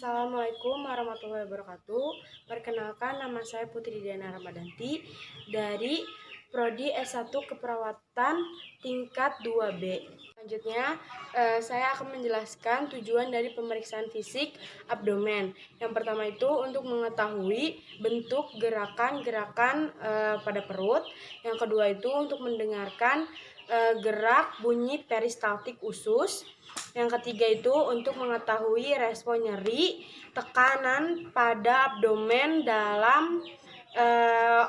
Assalamualaikum warahmatullahi wabarakatuh. Perkenalkan, nama saya Putri Diana Ramadanti dari Prodi S1 Keperawatan tingkat 2B. Selanjutnya, saya akan menjelaskan tujuan dari pemeriksaan fisik abdomen. Yang pertama itu untuk mengetahui bentuk gerakan-gerakan pada perut. Yang kedua itu untuk mendengarkan gerak bunyi peristaltik usus. Yang ketiga itu untuk mengetahui respon nyeri, tekanan pada abdomen dalam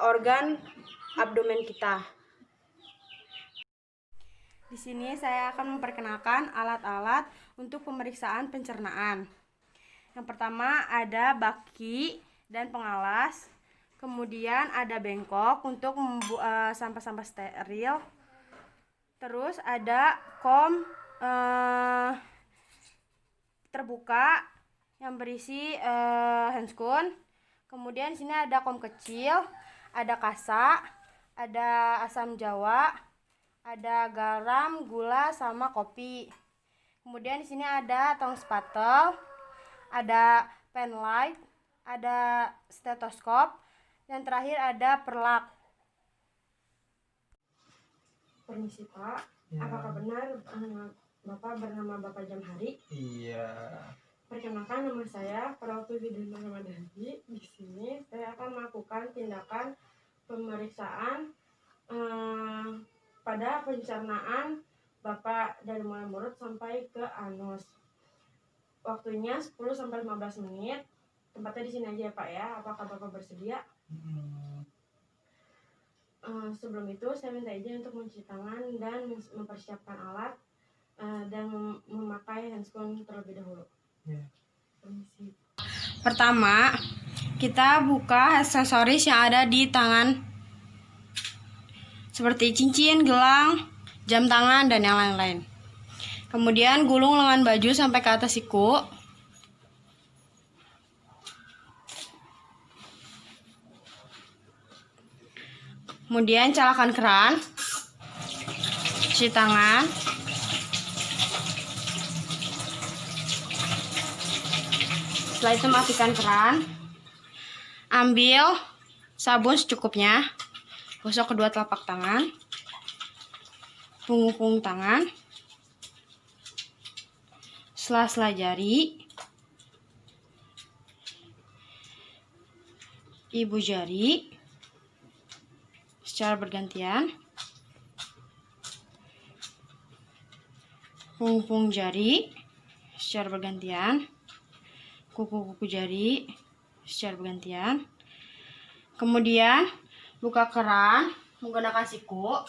organ abdomen kita. Di sini saya akan memperkenalkan alat-alat untuk pemeriksaan pencernaan. Yang pertama ada baki dan pengalas, kemudian ada bengkok untuk sampah-sampah steril. Terus ada kom terbuka yang berisi handscoon. Kemudian di sini ada kom kecil, ada kasa, ada asam jawa, ada garam, gula, sama kopi. Kemudian di sini ada tong spatel, ada pen light, ada stetoskop, dan terakhir ada perlak. Permisi Pak, ya. Apakah benar Bapak bernama Bapak Jamhari? Iya. Perkenalkan, nama saya Putri Diana Ramadanti. Di sini saya akan melakukan tindakan pemeriksaan pada pencernaan Bapak dari mulai mulut sampai ke anus. Waktunya 10-15 menit. Tempatnya di sini aja ya Pak ya. Apakah Bapak bersedia? Sebelum itu saya minta izin untuk mencuci tangan dan mempersiapkan alat dan memakai handscoon terlebih dahulu. Yeah. Pertama, kita buka aksesoris yang ada di tangan seperti cincin, gelang, jam tangan, dan yang lain-lain. Kemudian gulung lengan baju sampai ke atas siku. Kemudian nyalakan keran, cuci tangan. Setelah itu matikan keran. Ambil sabun secukupnya. Gosok kedua telapak tangan, punggung tangan, sela-sela jari, ibu jari secara bergantian, punggung jari secara bergantian, kuku-kuku jari secara bergantian. Kemudian buka keran menggunakan siku.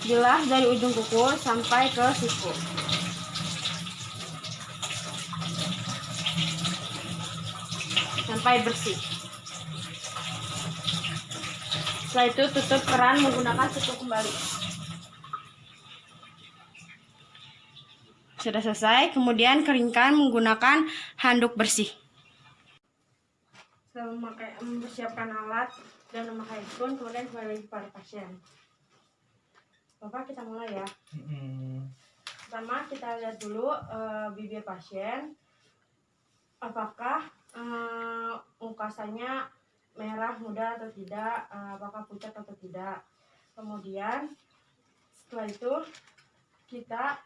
Bilas dari ujung kuku sampai ke siku. Sampai bersih. Setelah itu tutup keran menggunakan siku kembali. Sudah selesai, kemudian keringkan menggunakan handuk bersih. Setelah mempersiapkan alat dan memakai handscoon, kemudian kembali pada pasien. Bapak, kita mulai ya. Pertama kita lihat dulu bibir pasien. Apakah mukasanya merah muda atau tidak, apakah pucat atau tidak. Kemudian setelah itu kita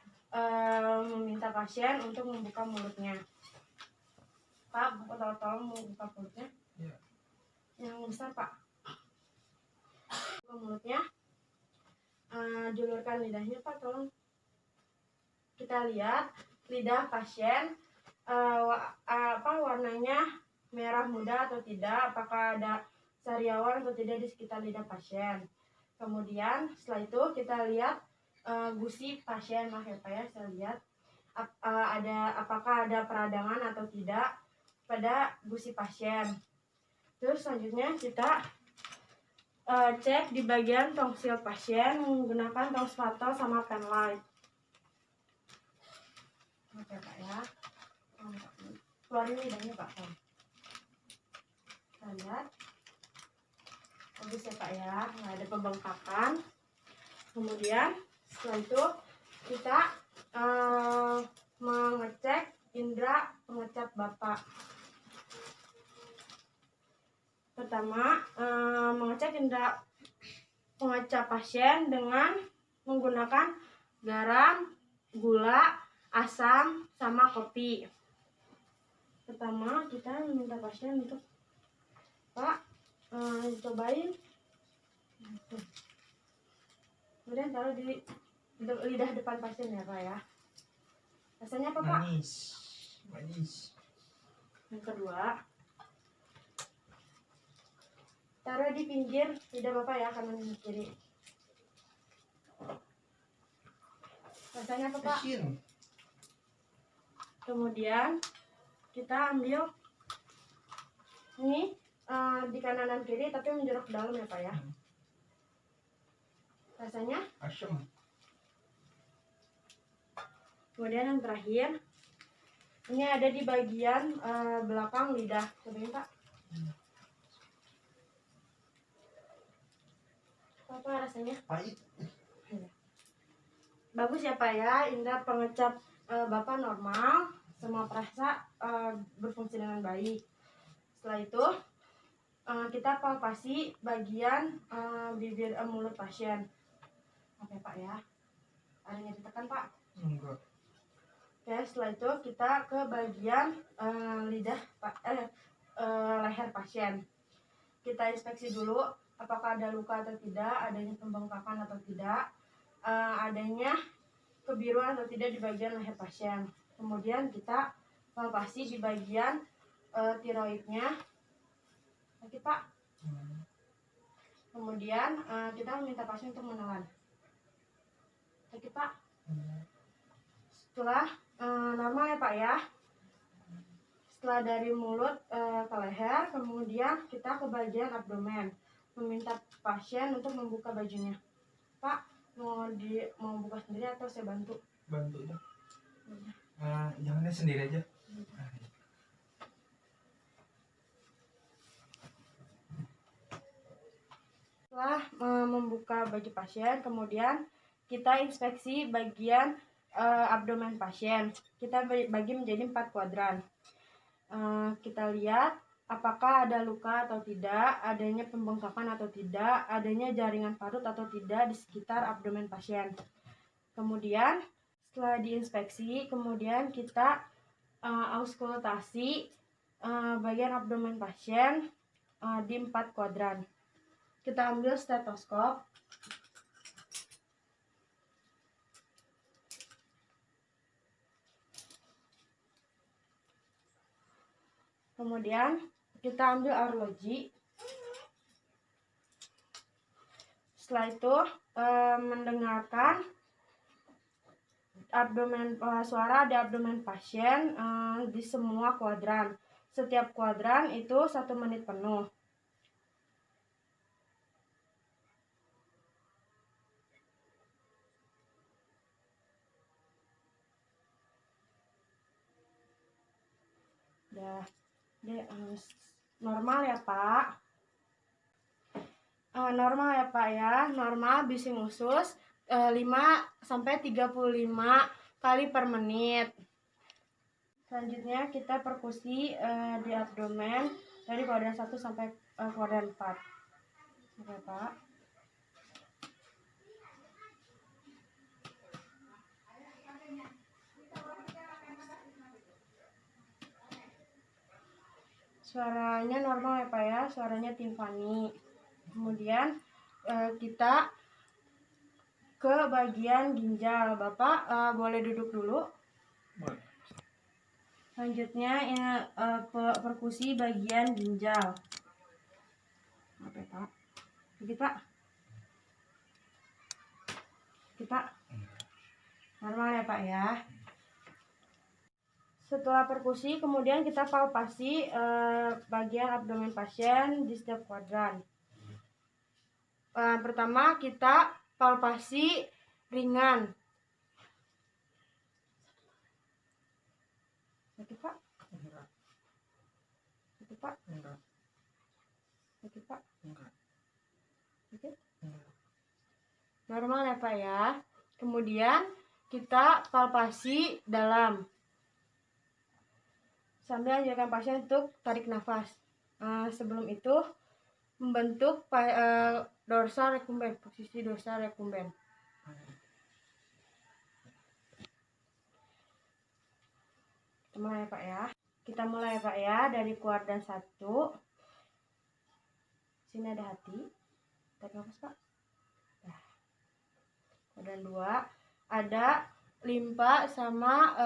meminta pasien untuk membuka mulutnya. Pak, tolong membuka mulutnya. Ya. Yang besar Pak. Buka mulutnya. Julurkan lidahnya Pak, tolong. Kita lihat lidah pasien warnanya merah muda atau tidak, apakah ada sariawan atau tidak di sekitar lidah pasien. Kemudian setelah itu kita lihat gusi pasien, maaf ya Pak ya, saya lihat apakah ada peradangan atau tidak pada gusi pasien. Terus selanjutnya kita cek di bagian tongsil pasien menggunakan tong spatel sama pen light. Oke Pak ya. Keluarin lidahnya Pak. Kita lihat. Bagus ya Pak ya, nggak ada pembengkakan. Kemudian setelah itu kita Bapak. Pertama, mengecek indera pengeca pasien dengan menggunakan garam, gula, asam, sama kopi. Pertama, kita meminta pasien untuk, Pak, cobain. Kemudian taruh di lidah depan pasien ya, Pak ya. Rasanya apa, Pak? Manis. Yang kedua, taruh di pinggir lidah Bapak ya, kanan dan kiri. Rasanya apa, Pak? Asin. Kemudian kita ambil ini di kanan dan kiri tapi menjeruk ke dalam ya, Pak ya. Rasanya Asam. Kemudian yang terakhir, ini ada di bagian belakang lidah. Cobain, Pak. Apa rasanya? Pahit. Bagus ya, Pak ya. Indera pengecap Bapak normal, semua perasa berfungsi dengan baik. Setelah itu kita palpasi bagian bibir mulut pasien. Oke, Pak ya. Adanya ditekan, Pak? Enggak. Oke, setelah itu kita ke bagian leher pasien. Kita inspeksi dulu apakah ada luka atau tidak, adanya pembengkakan atau tidak, adanya kebiruan atau tidak di bagian leher pasien. Kemudian kita palpasi di bagian tiroidnya. Oke, Pak. Kemudian kita meminta pasien untuk menelan. Oke, Pak. Setelah normal ya, Pak ya. Setelah dari mulut ke leher, kemudian kita ke bagian abdomen. Meminta pasien untuk membuka bajunya. Pak, mau buka sendiri atau saya bantu? Bantu dong. Jangan sendiri aja. Setelah membuka baju pasien, kemudian kita inspeksi bagian abdomen pasien. Kita bagi menjadi 4 kuadran. Kita lihat apakah ada luka atau tidak, adanya pembengkakan atau tidak, adanya jaringan parut atau tidak di sekitar abdomen pasien. Kemudian setelah diinspeksi, kemudian kita auskultasi bagian abdomen pasien di 4 kuadran. Kita ambil stetoskop. Kemudian kita ambil arloji. Setelah itu mendengarkan suara di abdomen pasien di semua kuadran. Setiap kuadran itu 1 menit penuh. Normal ya, Pak. Normal ya, Pak ya. Normal bising usus 5-35 kali per menit. Selanjutnya kita perkusi di abdomen dari kuadran 1 sampai kuadran 4. Oke, Pak. Suaranya normal ya, Pak ya. Suaranya timpani. Kemudian kita ke bagian ginjal. Bapak boleh duduk dulu. Boleh. Selanjutnya perkusi bagian ginjal. Oke, Pak. Sedikit, Pak. Sedikit, Pak. Normal ya, Pak ya. Setelah perkusi, kemudian kita palpasi bagian abdomen pasien di setiap kuadran. Pertama kita palpasi ringan. Oke, Pak. Enggak. Oke, Pak. Enggak. Oke, Pak. Enggak. Oke. Enggak. Normal ya, Pak ya. Kemudian kita palpasi dalam. sambil anjurkan pasien untuk tarik nafas. Sebelum itu membentuk dorsal recumbens, posisi dorsal recumbens. Kita mulai ya Pak ya. Kita mulai Pak ya dari kuadran 1. Sini ada hati. Tarik nafas Pak. Nah. Kuadran 2 ada limpa sama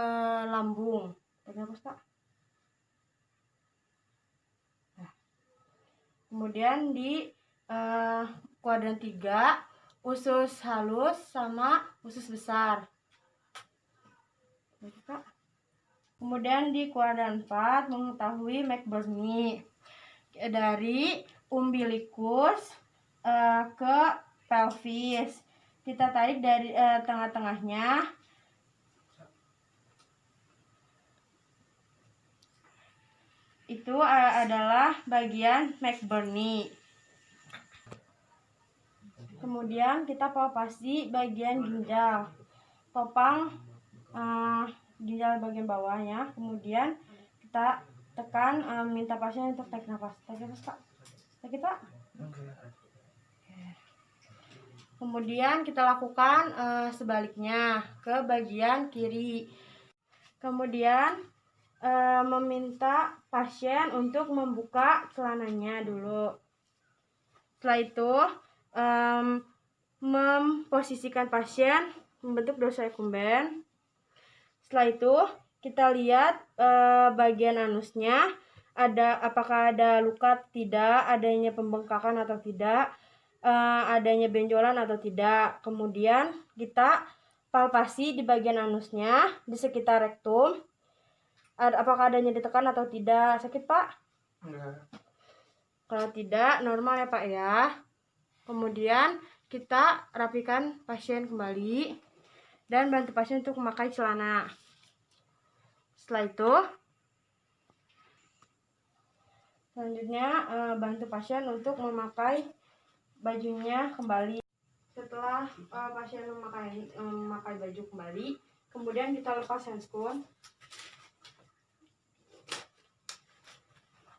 lambung. Tarik nafas Pak. Nah. Kemudian di kuadran 3 usus halus sama usus besar. Tarik Pak. Kemudian di kuadran 4 mengetahui McBurney dari umbilikus ke pelvis. Kita tarik dari tengah-tengahnya. Itu adalah bagian McBurney. Kemudian kita palpasi bagian ginjal. Topang ginjal bagian bawahnya. Kemudian kita tekan, minta pasien untuk tarik nafas. Tarik nafas Pak. Tarik Pak. Kemudian kita lakukan sebaliknya ke bagian kiri. Kemudian meminta pasien untuk membuka celananya dulu. Setelah itu memposisikan pasien membentuk dorsal recumbens. Setelah itu kita lihat bagian anusnya apakah ada luka, tidak, adanya pembengkakan atau tidak, adanya benjolan atau tidak. Kemudian kita palpasi di bagian anusnya di sekitar rektum. Apakah adanya ditekan atau tidak. Sakit Pak? Enggak. Kalau tidak, normal ya Pak ya. Kemudian kita rapikan pasien kembali dan bantu pasien untuk memakai celana. Setelah itu, selanjutnya bantu pasien untuk memakai bajunya kembali. Setelah pasien memakai baju kembali, kemudian kita lepas handscoon.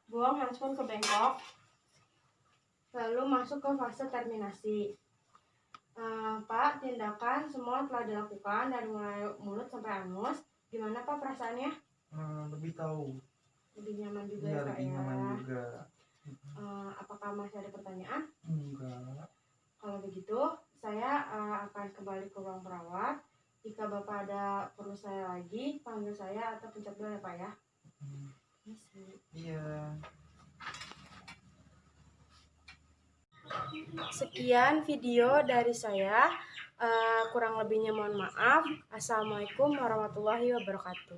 Buang handscoon ke bengkok. Lalu masuk ke fase terminasi. Pak, tindakan semua telah dilakukan dari mulai mulut sampai anus. Gimana Pak perasaannya? Lebih tahu. Lebih nyaman juga Iya, ya Pak lebih ya. nyaman juga. Apakah masih ada pertanyaan? Enggak. Kalau begitu, saya akan kembali ke ruang perawat. Jika Bapak ada perlu saya lagi, panggil saya atau pencet bel ya Pak ya. Iya. Sekian video dari saya. Kurang lebihnya mohon maaf. Assalamualaikum warahmatullahi wabarakatuh.